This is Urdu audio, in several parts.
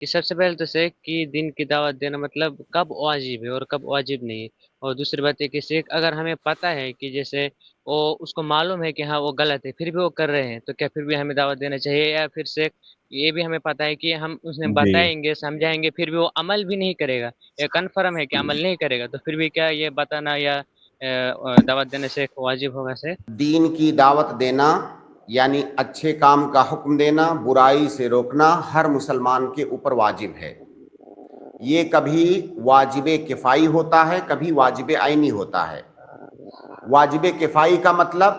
کہ سب سے پہلے تو سیخ کی دین کی دعوت دینا مطلب کب واجب ہے اور کب واجب نہیں ہے۔ اور دوسری بات ہے کہ سیخ اگر ہمیں پتہ ہے کہ جیسے وہ اس کو معلوم ہے کہ ہاں وہ غلط ہے پھر بھی وہ کر رہے ہیں تو کیا پھر بھی ہمیں دعوت دینا چاہیے، یا پھر سیخ یہ بھی ہمیں پتہ ہے کہ ہم اس نے جی بتائیں گے سمجھائیں گے پھر بھی وہ عمل بھی نہیں کرے گا، یہ کنفرم ہے کہ عمل نہیں کرے گا، تو پھر بھی کیا یہ بتانا یا دعوت دینے سے واجب ہوگا سیخ؟ دین کی دعوت دینا یعنی اچھے کام کا حکم دینا، برائی سے روکنا ہر مسلمان کے اوپر واجب ہے۔ یہ کبھی واجب کفائی ہوتا ہے، کبھی واجب عینی ہوتا ہے۔ واجب کفائی کا مطلب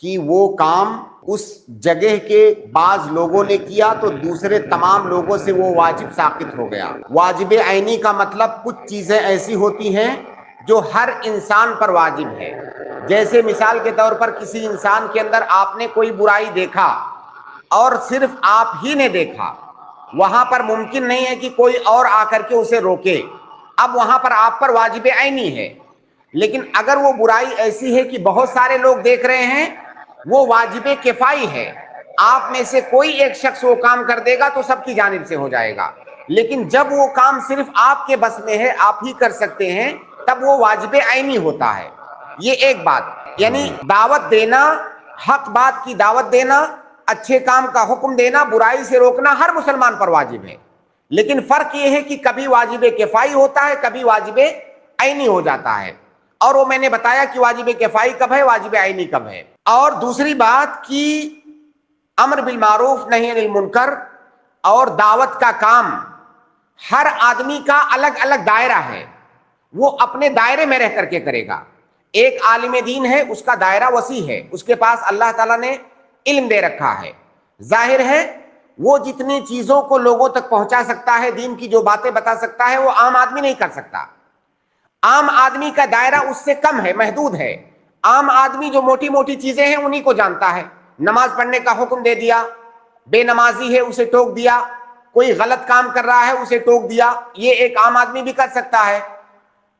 کہ وہ کام اس جگہ کے بعض لوگوں نے کیا تو دوسرے تمام لوگوں سے وہ واجب ساقط ہو گیا۔ واجب عینی کا مطلب کچھ چیزیں ایسی ہوتی ہیں جو ہر انسان پر واجب ہے۔ جیسے مثال کے طور پر کسی انسان کے اندر آپ نے کوئی برائی دیکھا اور صرف آپ ہی نے دیکھا، وہاں پر ممکن نہیں ہے کہ کوئی اور آ کر کے اسے روکے، اب وہاں پر آپ پر واجب عینی ہے۔ لیکن اگر وہ برائی ایسی ہے کہ بہت سارے لوگ دیکھ رہے ہیں، وہ واجب کفائی ہے، آپ میں سے کوئی ایک شخص وہ کام کر دے گا تو سب کی جانب سے ہو جائے گا۔ لیکن جب وہ کام صرف آپ کے بس میں ہے، آپ ہی کر سکتے ہیں، تب وہ واجب عینی ہوتا ہے۔ یہ ایک بات، یعنی دعوت دینا، حق بات کی دعوت دینا، اچھے کام کا حکم دینا، برائی سے روکنا ہر مسلمان پر واجب ہے۔ لیکن فرق یہ ہے کہ کبھی واجب کفائی ہوتا ہے، کبھی واجب عینی ہو جاتا ہے، اور وہ میں نے بتایا کہ واجب کفائی کب ہے، واجب عینی کب ہے۔ اور دوسری بات کہ امر بالمعروف نہی عن المنکر اور دعوت کا کام ہر آدمی کا الگ الگ دائرہ ہے، وہ اپنے دائرے میں رہ کر کے کرے گا۔ ایک عالم دین ہے، اس کا دائرہ وسیع ہے، اس کے پاس اللہ تعالیٰ نے علم دے رکھا ہے، ظاہر ہے وہ جتنی چیزوں کو لوگوں تک پہنچا سکتا ہے، دین کی جو باتیں بتا سکتا ہے، وہ عام آدمی نہیں کر سکتا۔ عام آدمی کا دائرہ اس سے کم ہے، محدود ہے۔ عام آدمی جو موٹی موٹی چیزیں ہیں انہی کو جانتا ہے، نماز پڑھنے کا حکم دے دیا، بے نمازی ہے اسے ٹوک دیا، کوئی غلط کام کر رہا ہے اسے ٹوک دیا، یہ ایک عام آدمی بھی کر سکتا ہے۔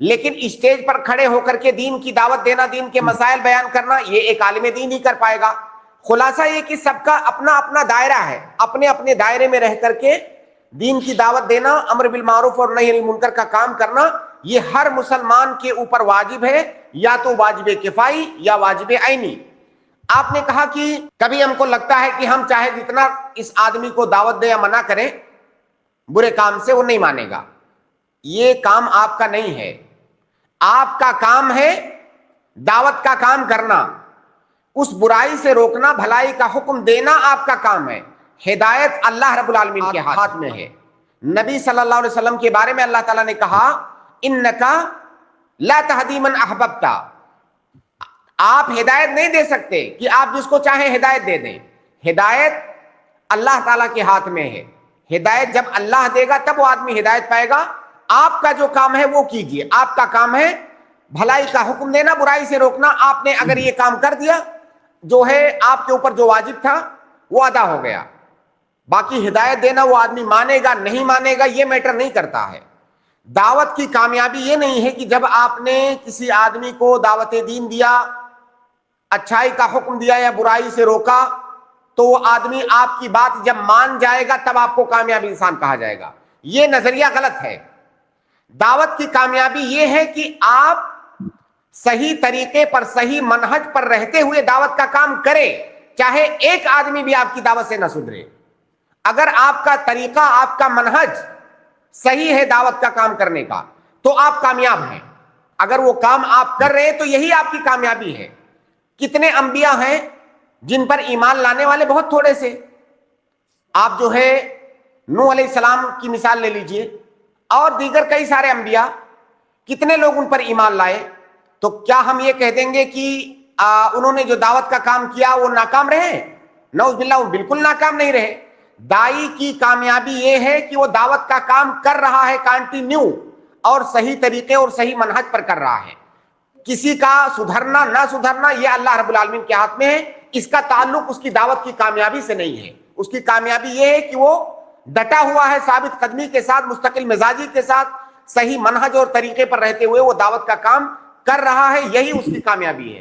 لیکن اسٹیج پر کھڑے ہو کر کے دین کی دعوت دینا، دین کے مسائل بیان کرنا، یہ ایک عالم دین ہی کر پائے گا۔ خلاصہ یہ کہ سب کا اپنا اپنا دائرہ ہے، اپنے اپنے دائرے میں رہ کر کے دین کی دعوت دینا، امر بالمعروف اور نہی عن المنکر کا کام کرنا، یہ ہر مسلمان کے اوپر واجب ہے، یا تو واجب کفائی یا واجب عینی۔ آپ نے کہا کہ کبھی ہم کو لگتا ہے کہ ہم چاہے جتنا اس آدمی کو دعوت دیں یا منع کریں برے کام سے، وہ نہیں مانے گا۔ یہ کام آپ کا نہیں ہے، آپ کا کام ہے دعوت کا کام کرنا، اس برائی سے روکنا، بھلائی کا حکم دینا آپ کا کام ہے۔ ہدایت اللہ رب العالمین کے ہاتھ میں ہے۔ نبی صلی اللہ علیہ وسلم کے بارے میں اللہ تعالیٰ نے کہا انکا لا تہدی من احببت، آپ ہدایت نہیں دے سکتے کہ آپ جس کو چاہیں ہدایت دے دیں، ہدایت اللہ تعالیٰ کے ہاتھ میں ہے۔ ہدایت جب اللہ دے گا تب وہ آدمی ہدایت پائے گا۔ آپ کا جو کام ہے وہ کیجئے، آپ کا کام ہے بھلائی کا حکم دینا، برائی سے روکنا۔ آپ نے اگر یہ کام کر دیا، جو ہے آپ کے اوپر جو واجب تھا وہ ادا ہو گیا۔ باقی ہدایت دینا وہ آدمی مانے گا نہیں مانے گا یہ میٹر نہیں کرتا ہے۔ دعوت کی کامیابی یہ نہیں ہے کہ جب آپ نے کسی آدمی کو دعوت دین دیا، اچھائی کا حکم دیا یا برائی سے روکا، تو وہ آدمی آپ کی بات جب مان جائے گا تب آپ کو کامیاب انسان کہا جائے گا۔ یہ نظریہ غلط ہے۔ دعوت کی کامیابی یہ ہے کہ آپ صحیح طریقے پر، صحیح منہج پر رہتے ہوئے دعوت کا کام کریں، چاہے ایک آدمی بھی آپ کی دعوت سے نہ سدھرے۔ اگر آپ کا طریقہ، آپ کا منہج صحیح ہے دعوت کا کام کرنے کا تو آپ کامیاب ہیں۔ اگر وہ کام آپ کر رہے ہیں تو یہی آپ کی کامیابی ہے۔ کتنے انبیاء ہیں جن پر ایمان لانے والے بہت تھوڑے سے؟ آپ جو ہے نوح علیہ السلام کی مثال لے لیجئے، اور دیگر کئی سارے انبیاء، کتنے لوگ ان پر ایمان لائے؟ تو کیا ہم یہ کہہ دیں گے کہ انہوں نے جو دعوت کا کام کیا وہ ناکام رہے؟ نعوذ باللہ، وہ بالکل ناکام نہیں رہے۔ داعی کی کامیابی یہ ہے کہ وہ دعوت کا کام کر رہا ہے کنٹینیو، اور صحیح طریقے اور صحیح منہج پر کر رہا ہے۔ کسی کا سدھرنا نہ سدھرنا یہ اللہ رب العالمین کے ہاتھ میں ہے، اس کا تعلق اس کی دعوت کی کامیابی سے نہیں ہے۔ اس کی کامیابی یہ ہے کہ وہ ڈٹا ہوا ہے، ثابت قدمی کے ساتھ، مستقل مزاجی کے ساتھ، صحیح منہج اور طریقے پر رہتے ہوئے وہ دعوت کا کام کر رہا ہے، یہی اس کی کامیابی ہے۔